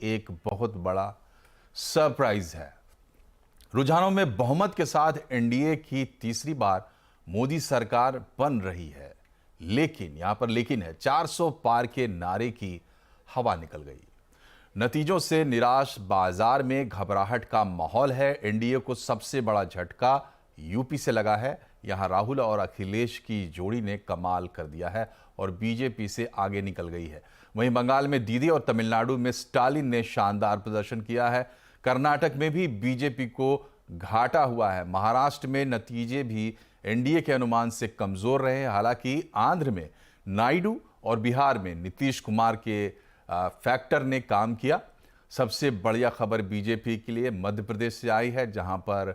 एक बहुत बड़ा सरप्राइज है। रुझानों में बहुमत के साथ एनडीए की तीसरी बार मोदी सरकार बन रही है। लेकिन यहां पर लेकिन है, 400 पार के नारे की हवा निकल गई। नतीजों से निराश, बाजार में घबराहट का माहौल है। एनडीए को सबसे बड़ा झटका यूपी से लगा है। यहां राहुल और अखिलेश की जोड़ी ने कमाल कर दिया है और बीजेपी से आगे निकल गई है। वहीं बंगाल में दीदी और तमिलनाडु में स्टालिन ने शानदार प्रदर्शन किया है। कर्नाटक में भी बीजेपी को घाटा हुआ है। महाराष्ट्र में नतीजे भी एनडीए के अनुमान से कमजोर रहे। हालांकि आंध्र में नायडू और बिहार में नीतीश कुमार के फैक्टर ने काम किया। सबसे बढ़िया खबर बीजेपी के लिए मध्य प्रदेश से आई है, जहां पर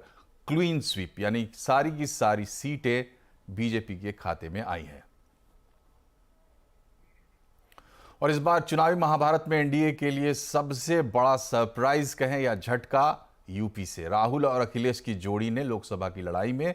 क्लीन स्वीप यानी सारी की सारी सीटें बीजेपी के खाते में आई हैं। और इस बार चुनावी महाभारत में एनडीए के लिए सबसे बड़ा सरप्राइज कहें या झटका यूपी से। राहुल और अखिलेश की जोड़ी ने लोकसभा की लड़ाई में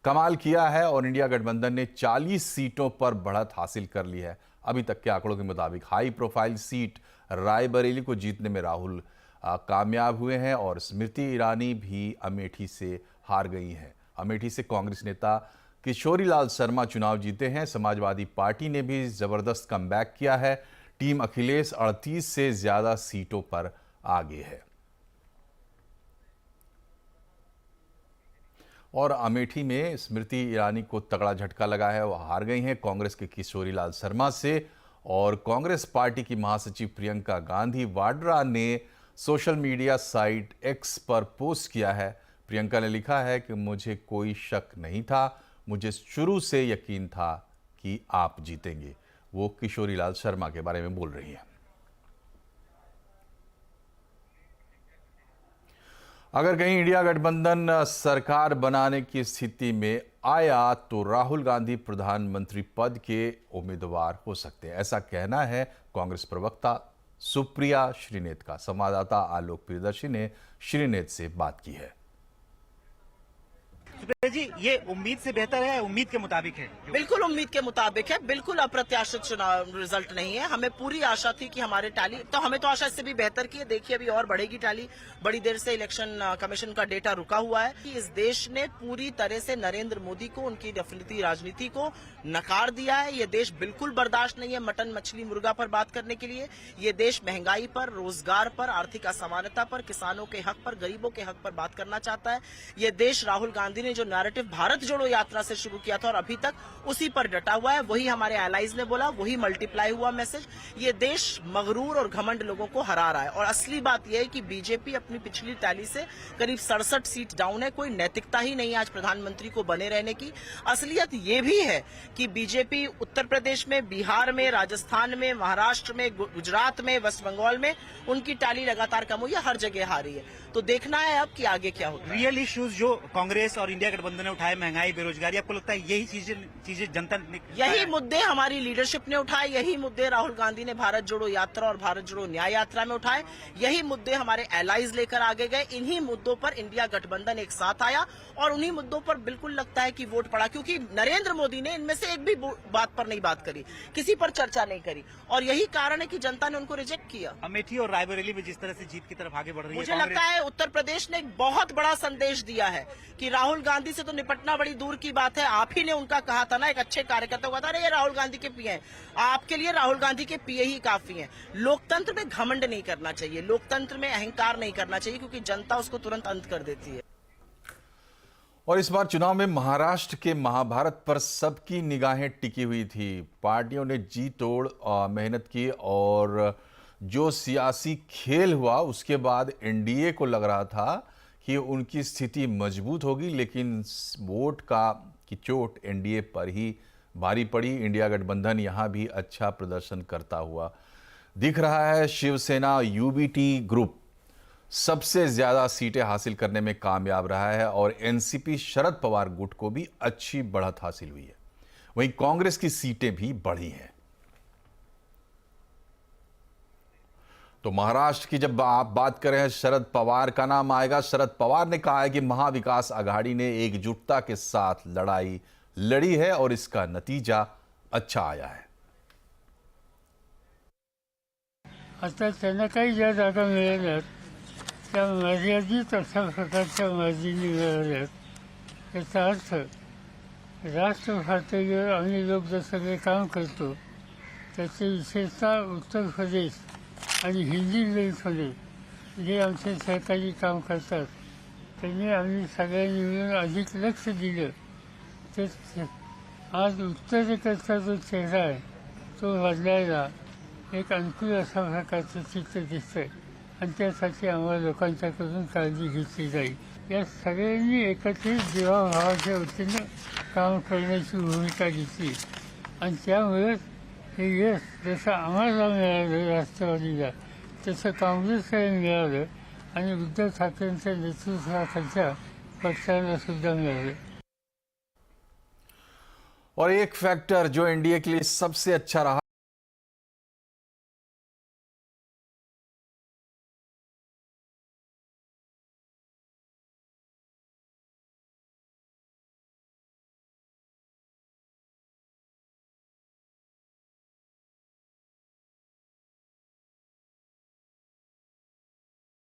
कमाल किया है और इंडिया गठबंधन ने 40 सीटों पर बढ़त हासिल कर ली है। अभी तक के आंकड़ों के मुताबिक हाई प्रोफाइल सीट रायबरेली को जीतने में राहुल कामयाब हुए हैं और स्मृति ईरानी भी अमेठी से हार गई हैं। अमेठी से कांग्रेस नेता किशोरीलाल शर्मा चुनाव जीते हैं। समाजवादी पार्टी ने भी जबरदस्त कमबैक किया है। टीम अखिलेश 38 से ज्यादा सीटों पर आगे है। और अमेठी में स्मृति ईरानी को तगड़ा झटका लगा है, वो हार गई हैं कांग्रेस के किशोरीलाल शर्मा से। और कांग्रेस पार्टी की महासचिव प्रियंका गांधी वाड्रा ने सोशल मीडिया साइट एक्स पर पोस्ट किया है। प्रियंका ने लिखा है कि मुझे कोई शक नहीं था, मुझे शुरू से यकीन था कि आप जीतेंगे। वो किशोरीलाल शर्मा के बारे में बोल रही हैं। अगर कहीं इंडिया गठबंधन सरकार बनाने की स्थिति में आया तो राहुल गांधी प्रधानमंत्री पद के उम्मीदवार हो सकते हैं, ऐसा कहना है कांग्रेस प्रवक्ता सुप्रिया श्रीनेत का। संवाददाता आलोक प्रियदर्शी ने श्रीनेत से बात की है। सुप्रिया जी, ये उम्मीद से बेहतर है, उम्मीद के मुताबिक है? बिल्कुल उम्मीद के मुताबिक है, बिल्कुल अप्रत्याशित चुनाव रिजल्ट नहीं है। हमें पूरी आशा थी कि हमारे टैली, तो हमें तो आशा इससे भी बेहतर की है। देखिए अभी और बढ़ेगी टैली। बड़ी देर से इलेक्शन कमीशन का डेटा रुका हुआ है कि इस देश ने पूरी तरह से नरेंद्र मोदी को, उनकी दफलती राजनीति को नकार दिया है। ये देश बिल्कुल बर्दाश्त नहीं है मटन मछली मुर्गा पर बात करने के लिए। ये देश महंगाई पर, रोजगार पर, आर्थिक असमानता पर, किसानों के हक पर, गरीबों के हक पर बात करना चाहता है। ये देश राहुल गांधी ने जो नैरेटिव भारत जोड़ो यात्रा से शुरू किया था और अभी तक उसी पर डटा हुआ है, वही हमारे एलाइज ने बोला, वही मल्टीप्लाई हुआ मैसेज। ये देश मगरूर और घमंड लोगों को हरा रहा है। और असली बात यह है कि बीजेपी अपनी पिछली टैली से करीब 67 सीट डाउन है। कोई नैतिकता ही नहीं है आज प्रधानमंत्री को बने रहने की। असलियत ये भी है कि बीजेपी उत्तर प्रदेश में, बिहार में, राजस्थान में, महाराष्ट्र में, गुजरात में, वेस्ट बंगाल में उनकी टैली लगातार कम हुई है, हर जगह हारी है। तो देखना है अब कि आगे क्या होता है। रियल इश्यूज जो कांग्रेस और इंडिया गठबंधन ने उठाए, महंगाई, बेरोजगारी, आपको लगता है यही चीजें जनता ने, यही मुद्दे हमारी लीडरशिप ने उठाए, यही मुद्दे राहुल गांधी ने भारत जोड़ो यात्रा और भारत जोड़ो न्याय यात्रा में उठाए, यही मुद्दे हमारे एलाइज लेकर आगे गए। इन्हीं मुद्दों पर इंडिया गठबंधन एक साथ आया और उन्हीं मुद्दों पर बिल्कुल लगता है कि वोट पड़ा, क्योंकि नरेंद्र मोदी ने इनमें से एक भी बात पर नहीं बात करी, किसी पर चर्चा नहीं करी, और यही कारण है कि जनता ने उनको रिजेक्ट किया। अमेठी और रायबरेली में जिस तरह से जीत की तरफ आगे बढ़ रही है, मुझे लगता है उत्तर प्रदेश ने एक बहुत बड़ा संदेश दिया है कि राहुल गांधी से तो निपटना बड़ी दूर की बात है। आप ही ने उनका कहा था ना, एक अच्छे कार्यकर्ता को, अरे ये राहुल गांधी के पीए हैं, आपके लिए राहुल गांधी के पीए ही काफी हैं। लोकतंत्र में घमंड नहीं करना चाहिए, लोकतंत्र में अहंकार नहीं करना चाहिए, क्योंकि जनता उसको तुरंत अंत कर देती है। और इस बार चुनाव में महाराष्ट्र के महाभारत पर सबकी निगाहें टिकी हुई थी। पार्टियों ने जी तोड़ मेहनत की और जो सियासी खेल हुआ उसके बाद एनडीए को लग रहा था कि उनकी स्थिति मजबूत होगी, लेकिन वोट की चोट एनडीए पर ही भारी पड़ी। इंडिया गठबंधन यहां भी अच्छा प्रदर्शन करता हुआ दिख रहा है। शिवसेना यूबीटी ग्रुप सबसे ज्यादा सीटें हासिल करने में कामयाब रहा है और एनसीपी शरद पवार गुट को भी अच्छी बढ़त हासिल हुई है। वहीं कांग्रेस की सीटें भी बढ़ी हैं। तो महाराष्ट्र की जब आप बात करें, शरद पवार का नाम आएगा। शरद पवार ने कहा है कि महाविकास आघाड़ी ने एकजुटता के साथ लड़ाई लड़ी है और इसका नतीजा अच्छा आया है। आता त्यांना काही ज्या जागा मिळाल्यात त्या मर्यादित अशा प्रकारच्या मार्जिनी मिळाल्यात। याचा अर्थ राष्ट्र पातळीवर आम्ही लोक जे सगळे काम करतो त्याचे विशेषतः उत्तर प्रदेश आणि हिंदी बेल्टमध्ये जे आमचे सहकारी काम करतात त्यांनी आम्ही सगळ्यांनी मिळून अधिक लक्ष दिलं ते आज उत्तरेकडचा जो चेहरा आहे तो बदलायला एक अनुकूल अशा प्रकारचं चित्र दिसतंय आणि त्यासाठी आम्हाला लोकांच्याकडून काळजी घेतली जाईल। या सगळ्यांनी एकत्रित जीवाभावाच्या वतीनं काम करण्याची भूमिका घेतली आणि त्यामुळेच हे यश जसं आम्हाला मिळालं राष्ट्रवादीला तसं काँग्रेसला मिळालं आणि उद्धव ठाकरेंच्या नेतृत्वाखालच्या पक्षाला सुद्धा मिळालं। और एक फैक्टर जो एनडीए के लिए सबसे अच्छा रहा